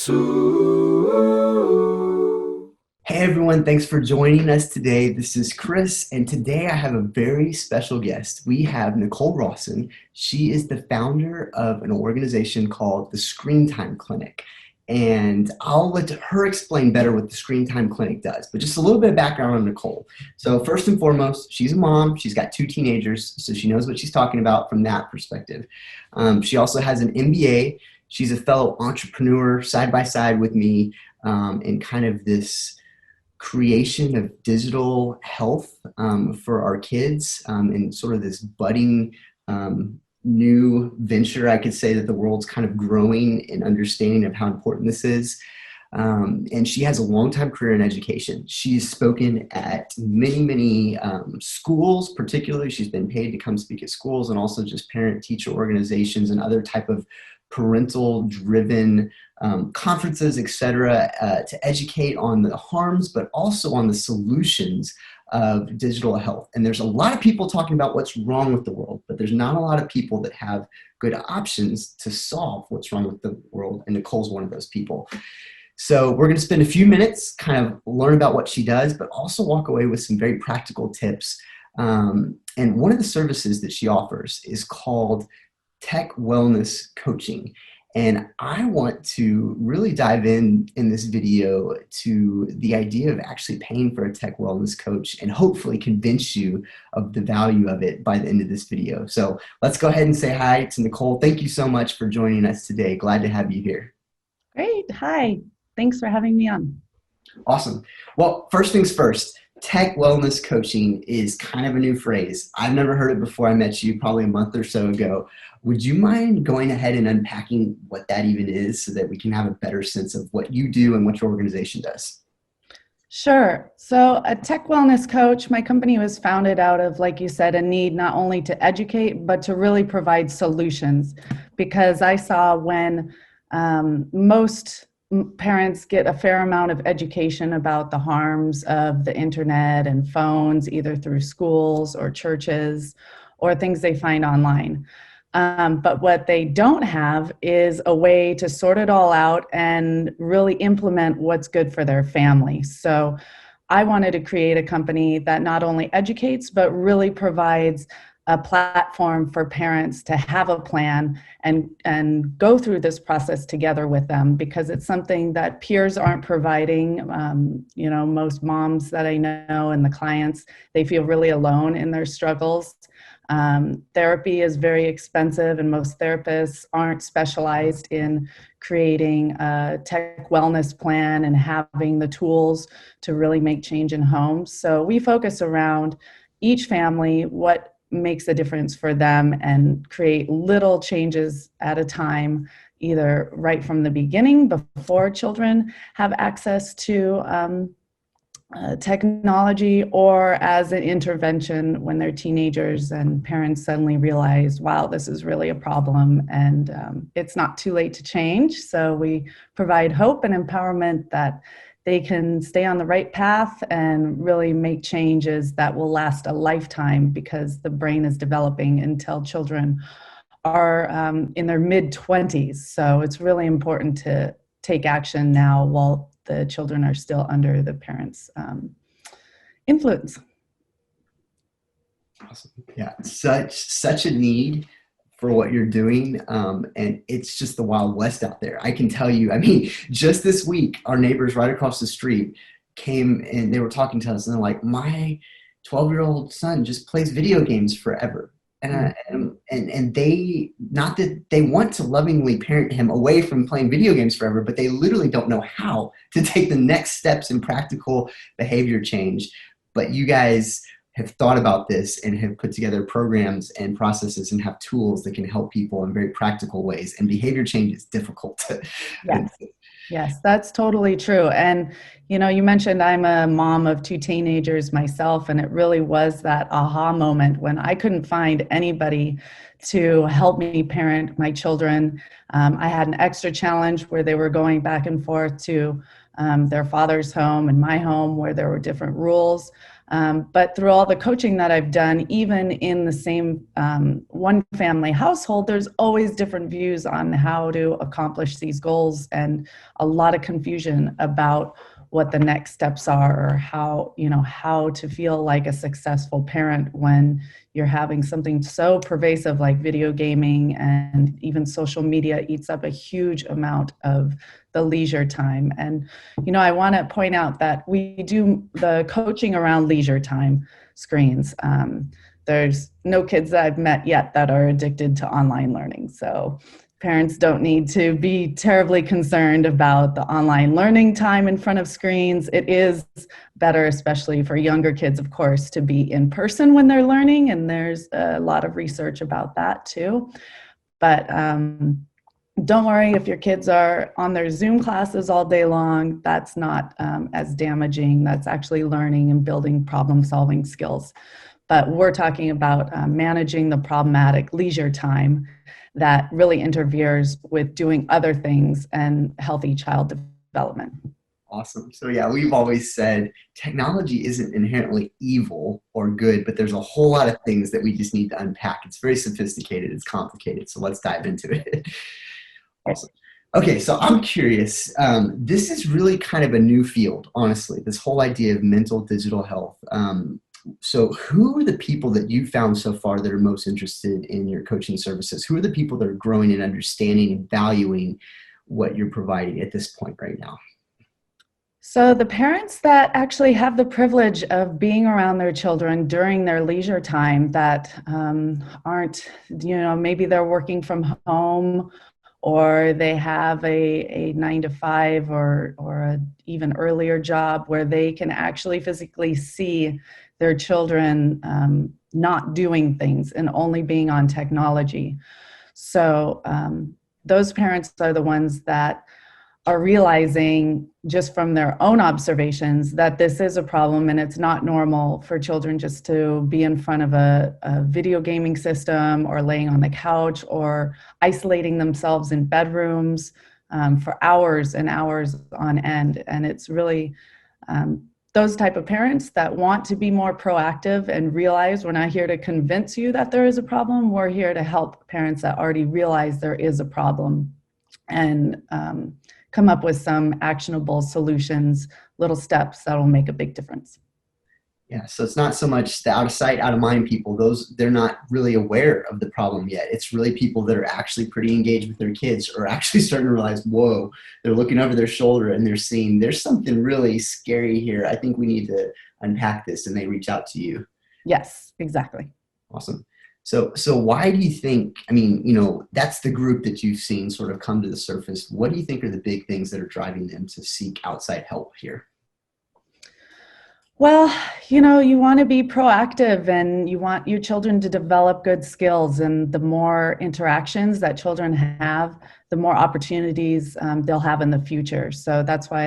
Hey everyone, thanks for joining us today. This is Chris, and today I have a very special guest. We have Nicole Rawson. She is the founder of an organization called the Screen Time Clinic. And I'll let her explain better what the Screen Time Clinic does, but just a little bit of background on Nicole. So first and foremost, she's a mom. She's got two teenagers, so she knows what she's talking about from that perspective. She also has an MBA. She's a fellow entrepreneur side by side with me in kind of this creation of digital health for our kids and sort of this budding new venture, I could say, that the world's kind of growing in understanding of how important this is. And she has a long time career in education. She's spoken at many schools. Particularly, she's been paid to come speak at schools and also just parent teacher organizations and other type of parental driven conferences, etc., to educate on the harms, but also on the solutions of digital health. And there's a lot of people talking about what's wrong with the world, but there's not a lot of people that have good options to solve what's wrong with the world. And Nicole's one of those people. So we're going to spend a few minutes, kind of learn about what she does, but also walk away with some very practical tips. And one of the services that she offers is called Tech Wellness Coaching. And I want to really dive in this video to the idea of actually paying for a tech wellness coach and hopefully convince you of the value of it by the end of this video. So let's go ahead and say hi to Nicole. Thank you so much for joining us today. Glad to have you here. Great. Hi. Thanks for having me on. Awesome. Well, first things first, tech wellness coaching is kind of a new phrase. I've never heard it before I met you probably a month or so ago. Would you mind going ahead and unpacking what that even is so that we can have a better sense of what you do and what your organization does? Sure. So a tech wellness coach, my company was founded out of, like you said, a need not only to educate, but to really provide solutions. Because I saw when most parents get a fair amount of education about the harms of the internet and phones, either through schools or churches or things they find online. But what they don't have is a way to sort it all out and really implement what's good for their family. So I wanted to create a company that not only educates, but really provides a platform for parents to have a plan and go through this process together with them, because it's something that peers aren't providing. Most moms that I know and the clients, they feel really alone in their struggles. Therapy is very expensive, and most therapists aren't specialized in creating a tech wellness plan and having the tools to really make change in homes. So we focus around each family, what makes a difference for them, and create little changes at a time, either right from the beginning before children have access to technology, or as an intervention when they're teenagers and parents suddenly realize, wow, this is really a problem, and it's not too late to change. So we provide hope and empowerment that they can stay on the right path and really make changes that will last a lifetime, because the brain is developing until children are in their mid-20s. So it's really important to take action now while the children are still under the parents' influence. Awesome. Yeah, such a need for what you're doing. And it's just the Wild West out there. I can tell you, I mean, just this week, our neighbors right across the street came and they were talking to us, and they're like, my 12-year-old son just plays video games forever. And they, not that they want to lovingly parent him away from playing video games forever, but they literally don't know how to take the next steps in practical behavior change. But you guys have thought about this and have put together programs and processes and have tools that can help people in very practical ways. And behavior change is difficult. Yes, that's totally true. And, you mentioned I'm a mom of two teenagers myself, and it really was that aha moment when I couldn't find anybody to help me parent my children. I had an extra challenge where they were going back and forth to their father's home and my home, where there were different rules. But through all the coaching that I've done, even in the same one family household, there's always different views on how to accomplish these goals, and a lot of confusion about what the next steps are, or how to feel like a successful parent when you're having something so pervasive like video gaming, and even social media eats up a huge amount of the leisure time. And I want to point out that we do the coaching around leisure time screens. There's no kids that I've met yet that are addicted to online learning, so parents don't need to be terribly concerned about the online learning time in front of screens. It is better, especially for younger kids, of course, to be in person when they're learning, and there's a lot of research about that too. But don't worry if your kids are on their Zoom classes all day long. That's not as damaging. That's actually learning and building problem-solving skills. But we're talking about managing the problematic leisure time that really interferes with doing other things and healthy child development. Awesome. So yeah, we've always said technology isn't inherently evil or good, but there's a whole lot of things that we just need to unpack. It's very sophisticated, it's complicated. So let's dive into it. Awesome. Okay, so I'm curious. This is really kind of a new field, honestly, this whole idea of mental digital health. So who are the people that you found so far that are most interested in your coaching services? Who are the people that are growing and understanding and valuing what you're providing at this point right now? So the parents that actually have the privilege of being around their children during their leisure time, that aren't, maybe they're working from home, or they have a 9 to 5 or a even earlier job where they can actually physically see their children not doing things and only being on technology. So those parents are the ones that are realizing just from their own observations that this is a problem, and it's not normal for children just to be in front of a video gaming system, or laying on the couch, or isolating themselves in bedrooms for hours and hours on end. And it's really those type of parents that want to be more proactive and realize we're not here to convince you that there is a problem. We're here to help parents that already realize there is a problem, and come up with some actionable solutions, little steps that will make a big difference. Yeah, so it's not so much the out of sight, out of mind people. They're not really aware of the problem yet. It's really people that are actually pretty engaged with their kids, or actually starting to realize, whoa, they're looking over their shoulder and they're seeing there's something really scary here. I think we need to unpack this, and they reach out to you. Yes, exactly. Awesome. So why do you think, that's the group that you've seen sort of come to the surface. What do you think are the big things that are driving them to seek outside help here? Well, you want to be proactive, and you want your children to develop good skills. And the more interactions that children have, the more opportunities they'll have in the future. So that's why,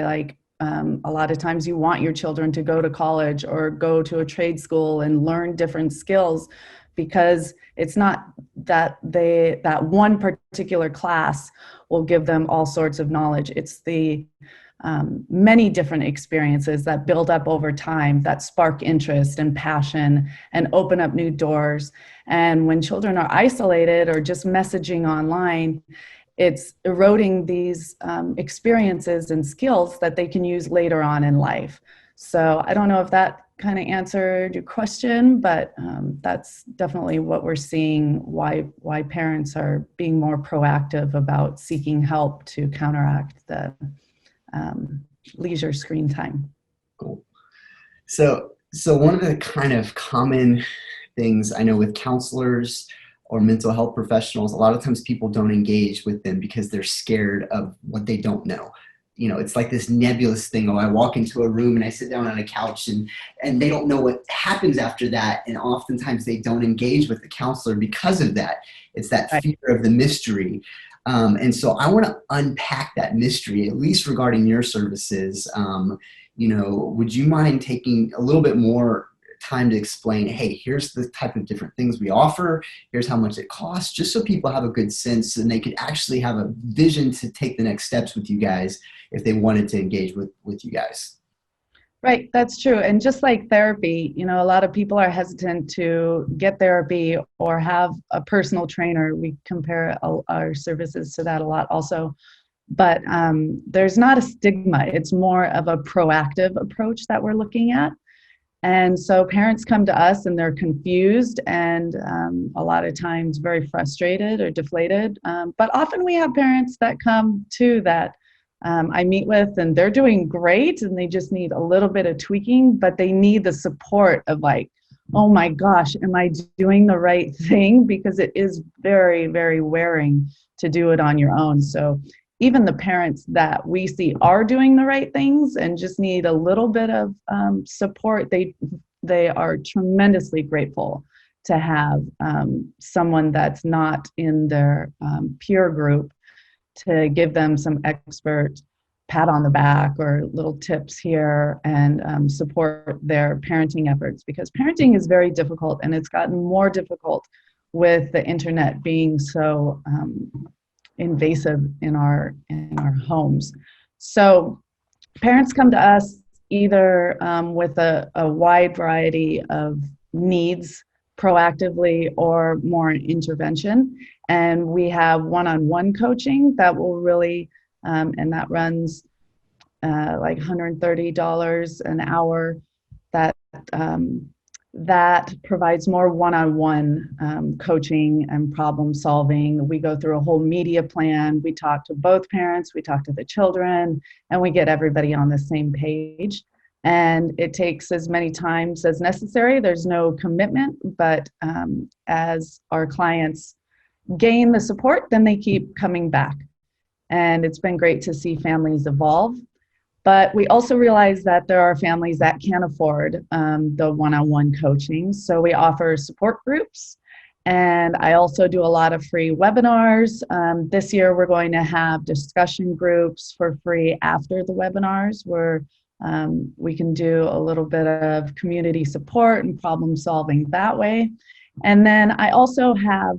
a lot of times you want your children to go to college or go to a trade school and learn different skills, because it's not that that one particular class will give them all sorts of knowledge. It's the many different experiences that build up over time that spark interest and passion and open up new doors. And when children are isolated or just messaging online, it's eroding these experiences and skills that they can use later on in life. So I don't know if that kind of answered your question, but that's definitely what we're seeing, why parents are being more proactive about seeking help to counteract the leisure screen time. Cool. So one of the kind of common things I know with counselors or mental health professionals, a lot of times people don't engage with them because they're scared of what they don't know. It's like this nebulous thing. Oh, I walk into a room and I sit down on a couch, and they don't know what happens after that. And oftentimes they don't engage with the counselor because of that. It's that fear of the mystery. And so I want to unpack that mystery, at least regarding your services. Would you mind taking a little bit more time to explain, hey, here's the type of different things we offer, here's how much it costs, just so people have a good sense and they could actually have a vision to take the next steps with you guys if they wanted to engage with you guys? Right, that's true. And just like therapy, a lot of people are hesitant to get therapy or have a personal trainer. We compare our services to that a lot also. But there's not a stigma. It's more of a proactive approach that we're looking at. And so parents come to us and they're confused and a lot of times very frustrated or deflated. But often we have parents that come too that I meet with and they're doing great and they just need a little bit of tweaking, but they need the support of like, oh my gosh, am I doing the right thing? Because it is very, very wearing to do it on your own. So even the parents that we see are doing the right things and just need a little bit of support, they are tremendously grateful to have someone that's not in their peer group to give them some expert pat on the back or little tips here and support their parenting efforts, because parenting is very difficult and it's gotten more difficult with the internet being so invasive in our homes. So parents come to us either with a wide variety of needs proactively or more intervention. And we have one-on-one coaching that will really, and that runs like $130 an hour. That that provides more one-on-one coaching and problem solving. We go through a whole media plan. We talk to both parents, we talk to the children, and we get everybody on the same page. And it takes as many times as necessary. There's no commitment, but as our clients gain the support, then they keep coming back. And it's been great to see families evolve. But we also realize that there are families that can't afford the one-on-one coaching. So we offer support groups. And I also do a lot of free webinars. This year, we're going to have discussion groups for free after the webinars where we can do a little bit of community support and problem solving that way. And then I also have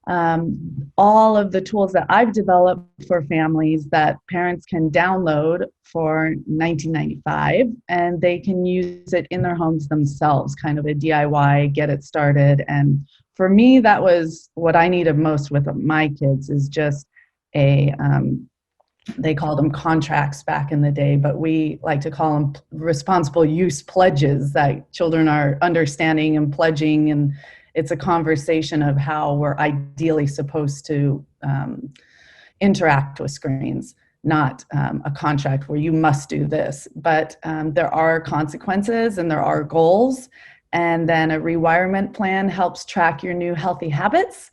all of the tools that I've developed for families that parents can download for $19.95, and they can use it in their homes themselves, kind of a DIY, get it started. And for me, that was what I needed most with my kids, is just they called them contracts back in the day, but we like to call them responsible use pledges that children are understanding and pledging. And it's a conversation of how we're ideally supposed to interact with screens, not a contract where you must do this. But there are consequences and there are goals. And then a rewirement plan helps track your new healthy habits.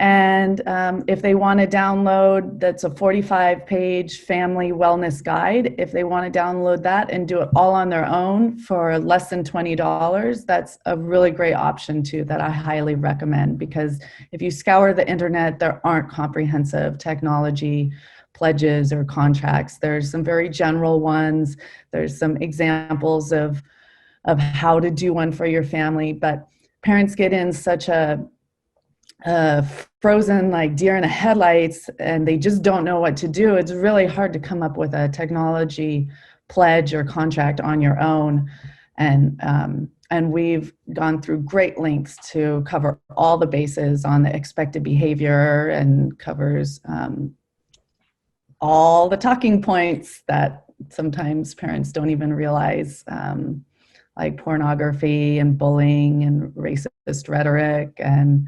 And if they want to download, that's a 45-page family wellness guide. If they want to download that and do it all on their own for less than $20, that's a really great option too, that I highly recommend. Because if you scour the internet, there aren't comprehensive technology pledges or contracts. There's some very general ones. There's some examples of how to do one for your family. But parents get in such a frozen like deer in the headlights and they just don't know what to do. It's really hard to come up with a technology pledge or contract on your own. And we've gone through great lengths to cover all the bases on the expected behavior and covers all the talking points that sometimes parents don't even realize, like pornography and bullying and racist rhetoric, and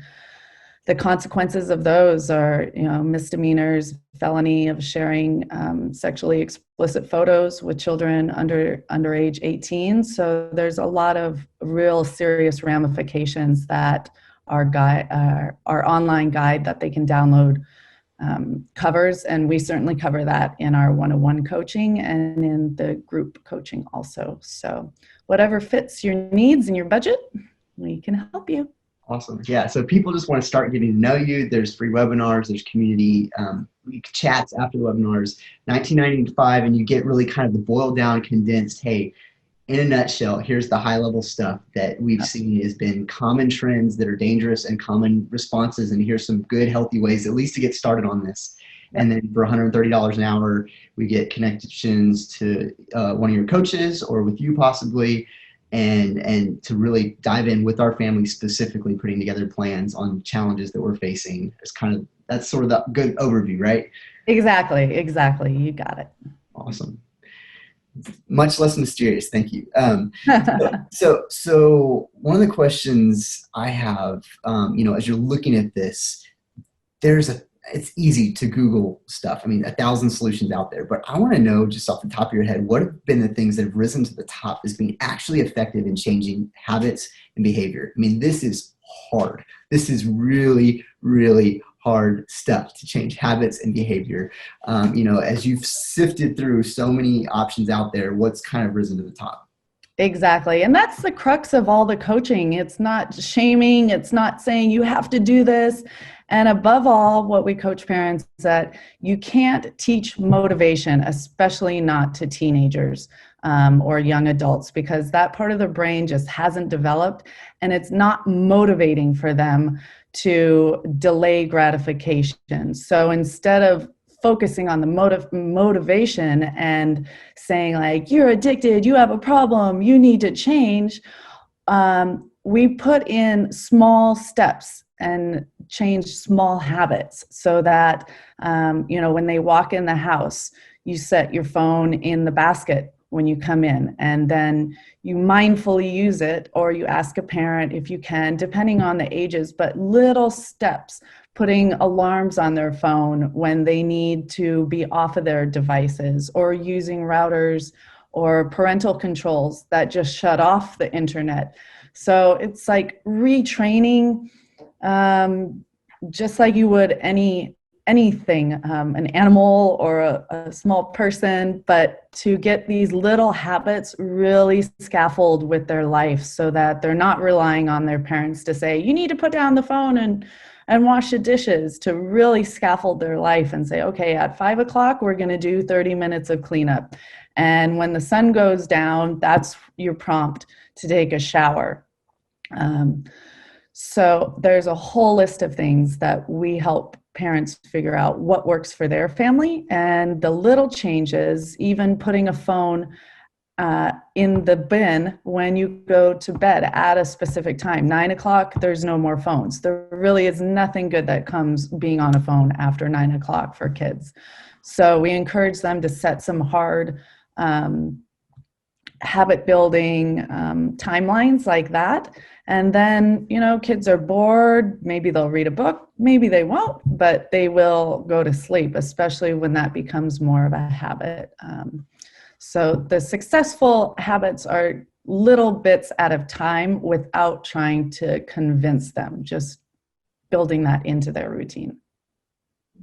the consequences of those are, misdemeanors, felony of sharing sexually explicit photos with children under age 18. So there's a lot of real serious ramifications that our online guide that they can download covers. And we certainly cover that in our one-on-one coaching and in the group coaching also. So whatever fits your needs and your budget, we can help you. Awesome. Yeah. So people just want to start getting to know you. There's free webinars, there's community chats after the webinars, $19.95, and you get really kind of the boiled down, condensed, hey, in a nutshell, here's the high level stuff that we've seen has been common trends that are dangerous and common responses. And here's some good, healthy ways, at least to get started on this. Yep. And then for $130 an hour, we get connections to one of your coaches or with you possibly, and to really dive in with our family, specifically putting together plans on challenges that we're facing. It's kind of, that's sort of the good overview, right? Exactly. Exactly. You got it. Awesome. Much less mysterious. Thank you. So one of the questions I have, as you're looking at this, it's easy to Google stuff. I mean, 1,000 solutions out there, but I want to know just off the top of your head, what have been the things that have risen to the top as being actually effective in changing habits and behavior? I mean, this is hard. This is really, really hard stuff to change habits and behavior. As you've sifted through so many options out there, what's kind of risen to the top? Exactly. And that's the crux of all the coaching. It's not shaming. It's not saying you have to do this. And above all, what we coach parents is that you can't teach motivation, especially not to teenagers or young adults, because that part of the brain just hasn't developed and it's not motivating for them to delay gratification. So instead of focusing on the motivation and saying like, you're addicted, you have a problem, you need to change, we put in small steps and change small habits so that, when they walk in the house, you set your phone in the basket when you come in, and then you mindfully use it, or you ask a parent if you can, depending on the ages, but little steps, putting alarms on their phone when they need to be off of their devices, or using routers or parental controls that just shut off the internet. So it's like retraining, just like you would anything, an animal or a small person, but to get these little habits really scaffold with their life so that they're not relying on their parents to say, you need to put down the phone and wash the dishes, to really scaffold their life and say, okay, at 5 o'clock, we're going to do 30 minutes of cleanup. And when the sun goes down, that's your prompt to take a shower. So there's a whole list of things that we help parents figure out what works for their family, and the little changes, even putting a phone in the bin when you go to bed at a specific time. 9 o'clock, there's no more phones. There really is nothing good that comes being on a phone after 9 o'clock for kids. So we encourage them to set some hard habit building timelines like that. And then, kids are bored. Maybe they'll read a book, maybe they won't, but they will go to sleep, especially when that becomes more of a habit. So the successful habits are little bits at a time without trying to convince them, just building that into their routine.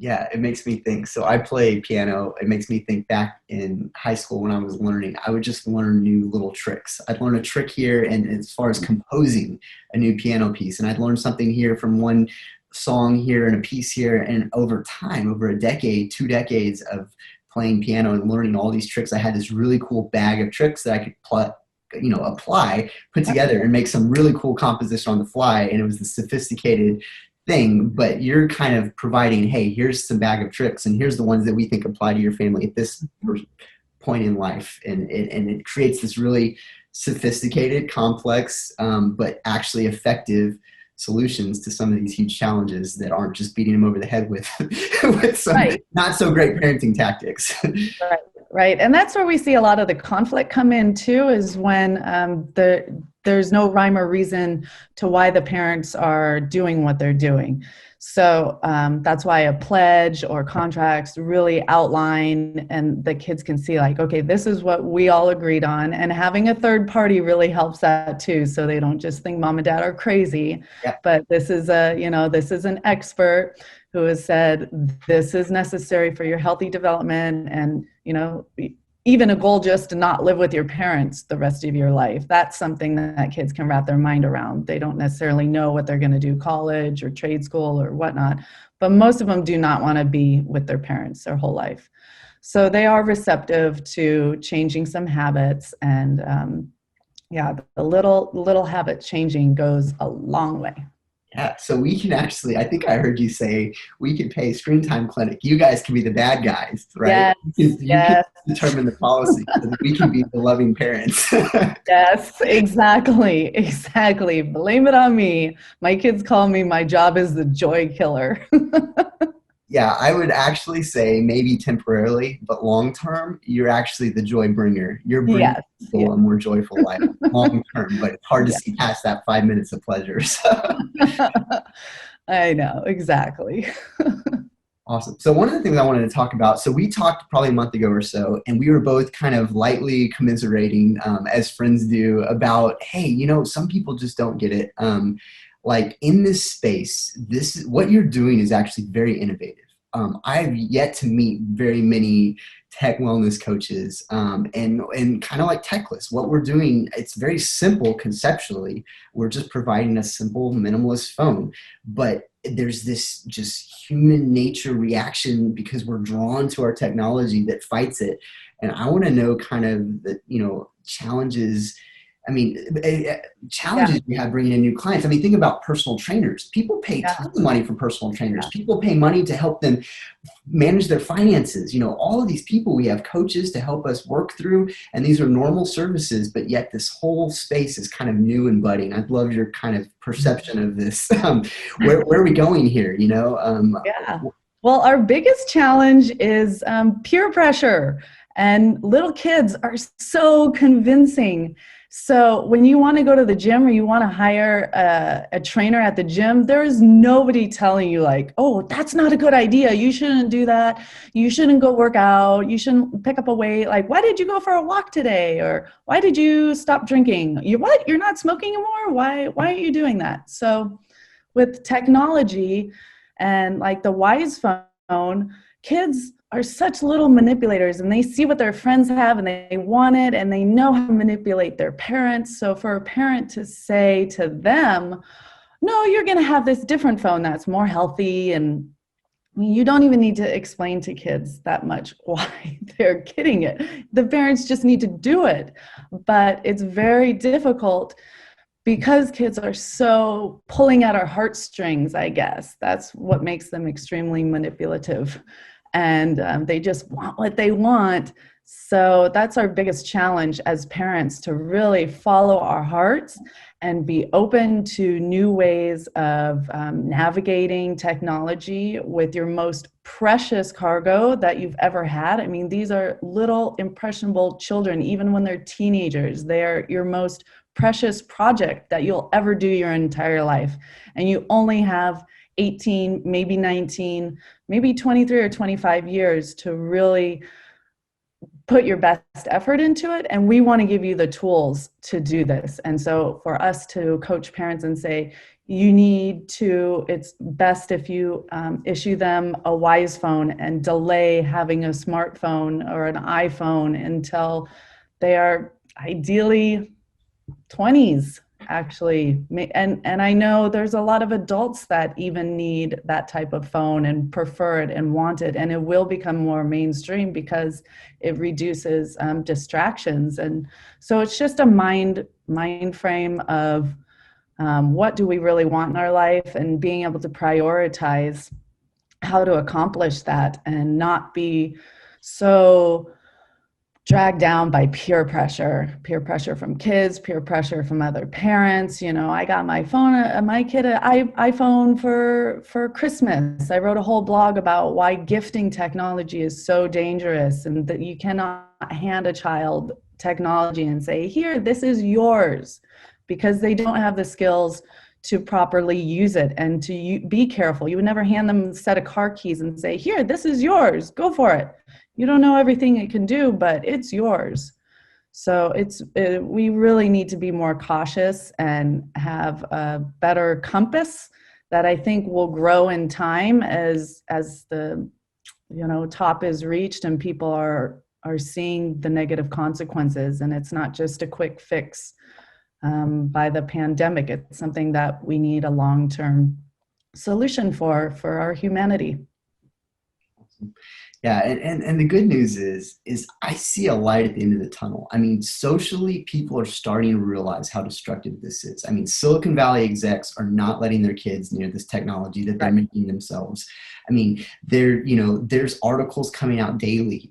Yeah, it makes me think. So I play piano. It makes me think back in high school when I was learning, I would just learn new little tricks. I'd learn a trick here, and as far as composing a new piano piece, and I'd learn something here from one song here and a piece here. And over time, over a decade, 2 decades of playing piano and learning all these tricks, I had this really cool bag of tricks that I could apply, put together, and make some really cool composition on the fly. And it was the sophisticated thing, but you're kind of providing, hey, here's some bag of tricks, and here's the ones that we think apply to your family at this point in life. And it creates this really sophisticated, complex, but actually effective solutions to some of these huge challenges that aren't just beating them over the head with with some not so great parenting tactics. Right. And that's where we see a lot of the conflict come in too, is when there's no rhyme or reason to why the parents are doing what they're doing. So that's why a pledge or contracts really outline, and the kids can see like, okay, this is what we all agreed on. And having a third party really helps that too. So they don't just think mom and dad are crazy, but this is this is an expert who has said this is necessary for your healthy development, and even a goal just to not live with your parents the rest of your life. That's something that kids can wrap their mind around. They don't necessarily know what they're going to do, college or trade school or whatnot, but most of them do not want to be with their parents their whole life. So they are receptive to changing some habits, and the little habit changing goes a long way. Yeah, so we can actually, I think I heard you say we can pay screen time clinic. You guys can be the bad guys, right? Yes, You can yes, determine the policy so that we can be the loving parents. yes, exactly, exactly. Blame it on me. My kids call me, my job is the joy killer. Yeah, I would actually say maybe temporarily, but long term, you're actually the joy bringer. You're bringing Yes, people yes, a more joyful life long term, but it's hard to yes. see past that 5 minutes of pleasure. So I know, exactly. awesome. So one of the things I wanted to talk about, so we talked probably a month ago or so, and we were both kind of lightly commiserating, as friends do, about, hey, some people just don't get it. Like in this space, this what you're doing is actually very innovative. I've yet to meet very many tech wellness coaches, and kind of like Techless. What we're doing, it's very simple conceptually. We're just providing a simple minimalist phone, but there's this just human nature reaction because we're drawn to our technology that fights it. And I want to know kind of the, challenges. I mean, Yeah, challenges you have bringing in new clients. I mean, think about personal trainers. People pay yeah, tons of money for personal trainers. yeah. People pay money to help them manage their finances. All of these people, we have coaches to help us work through, and these are normal services, but yet this whole space is kind of new and budding. I'd love your kind of perception of this. Where are we going here? Yeah. Well, our biggest challenge is peer pressure, and little kids are so convincing. So when you want to go to the gym or you want to hire a trainer at the gym, there is nobody telling you like, oh, that's not a good idea. You shouldn't do that. You shouldn't go work out. You shouldn't pick up a weight. Like, why did you go for a walk today? Or why did you stop drinking? You what? You're not smoking anymore? Why are you doing that? So with technology and like the Wisephone, kids are such little manipulators and they see what their friends have and they want it and they know how to manipulate their parents. So for a parent to say to them, no, you're going to have this different phone that's more healthy, and I mean, you don't even need to explain to kids that much why they're getting it. The parents just need to do it. But it's very difficult because kids are so pulling at our heartstrings, I guess. That's what makes them extremely manipulative. And they just want what they want. So that's our biggest challenge as parents, to really follow our hearts and be open to new ways of navigating technology with your most precious cargo that you've ever had. I mean, these are little impressionable children. Even when they're teenagers, they're your most precious project that you'll ever do your entire life. And you only have 18, maybe 19, maybe 23 or 25 years to really put your best effort into it. And we want to give you the tools to do this. And so for us to coach parents and say, it's best if you issue them a Wisephone and delay having a smartphone or an iPhone until they are ideally 20s, actually. And I know there's a lot of adults that even need that type of phone and prefer it and want it, and it will become more mainstream because it reduces distractions. And so it's just a mind frame of what do we really want in our life, and being able to prioritize how to accomplish that and not be so dragged down by peer pressure from kids, peer pressure from other parents. I got my kid an iPhone for Christmas. I wrote a whole blog about why gifting technology is so dangerous, and that you cannot hand a child technology and say, here, this is yours, because they don't have the skills to properly use it and to be careful. You would never hand them a set of car keys and say, here, this is yours, go for it. You don't know everything it can do, but it's yours. So we really need to be more cautious and have a better compass that I think will grow in time as the top is reached and people are seeing the negative consequences. And it's not just a quick fix by the pandemic. It's something that we need a long-term solution for our humanity. Yeah, and the good news is I see a light at the end of the tunnel. I mean, socially, people are starting to realize how destructive this is. I mean, Silicon Valley execs are not letting their kids near this technology that they're Right. making themselves. I mean, there's articles coming out daily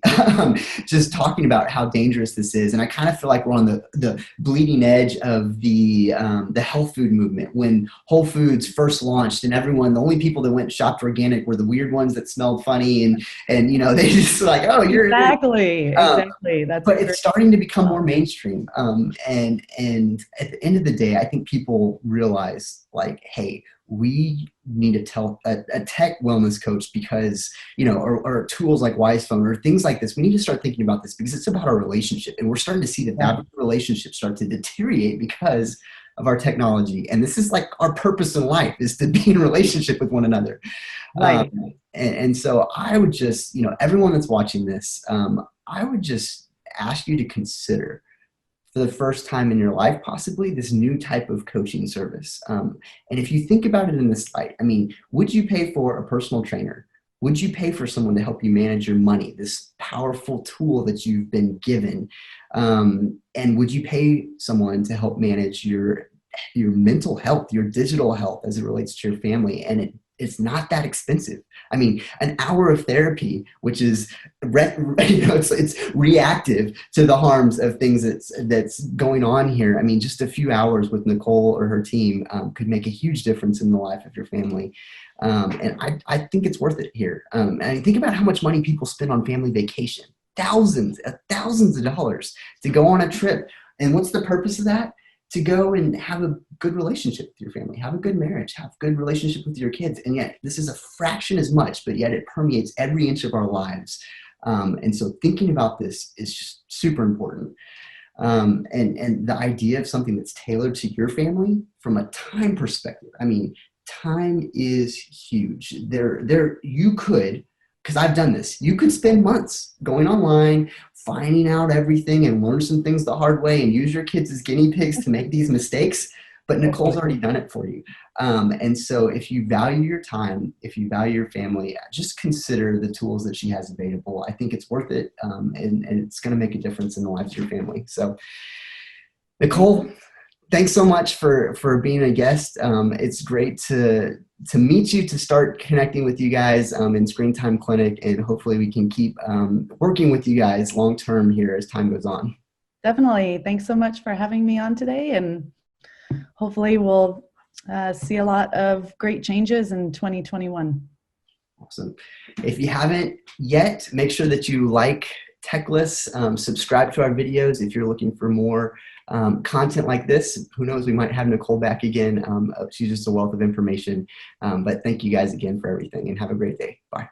just talking about how dangerous this is. And I kind of feel like we're on the bleeding edge of the health food movement when Whole Foods first launched, and the only people that went and shopped organic were the weird ones that smelled funny, and they just like, oh, you're Exactly. um, Exactly. That's a but great it's starting to become more thought. mainstream. And at the end of the day, I think people realize like, hey, we need to tell a tech wellness coach because, or tools like Wisephone or things like this. We need to start thinking about this because it's about our relationship. And we're starting to see that Yeah. that relationship start to deteriorate because of our technology. And this is like our purpose in life is to be in relationship with one another. Um, Right. and so I would just, everyone that's watching this, I would just ask you to consider for the first time in your life, possibly this new type of coaching service. And if you think about it in this light, I mean, would you pay for a personal trainer? Would you pay for someone to help you manage your money, this powerful tool that you've been given? And would you pay someone to help manage your mental health, your digital health as it relates to your family? And it's not that expensive. I mean, an hour of therapy, which is it's reactive to the harms of things that's going on here. I mean, just a few hours with Nicole or her team could make a huge difference in the life of your family. And I think it's worth it here. And think about how much money people spend on family vacation, thousands of dollars to go on a trip. And what's the purpose of that? To go and have a good relationship with your family, have a good marriage, have a good relationship with your kids. And yet this is a fraction as much, but yet it permeates every inch of our lives. And so thinking about this is just super important. And the idea of something that's tailored to your family from a time perspective. I mean, time is huge. You could, because I've done this, you could spend months going online, finding out everything and learn some things the hard way and use your kids as guinea pigs to make these mistakes. But Nicole's already done it for you. And so if you value your time, if you value your family, just consider the tools that she has available. I think it's worth it. And it's going to make a difference in the lives of your family. So Nicole, thanks so much for being a guest. It's great to meet you, to start connecting with you guys in Screen Time Clinic, and hopefully we can keep working with you guys long term here as time goes on. Definitely. Thanks so much for having me on today. And hopefully we'll see a lot of great changes in 2021. Awesome. If you haven't yet, make sure that you like Techless, subscribe to our videos if you're looking for more content like this. Who knows, we might have Nicole back again. She's just a wealth of information. But thank you guys again for everything and have a great day. Bye.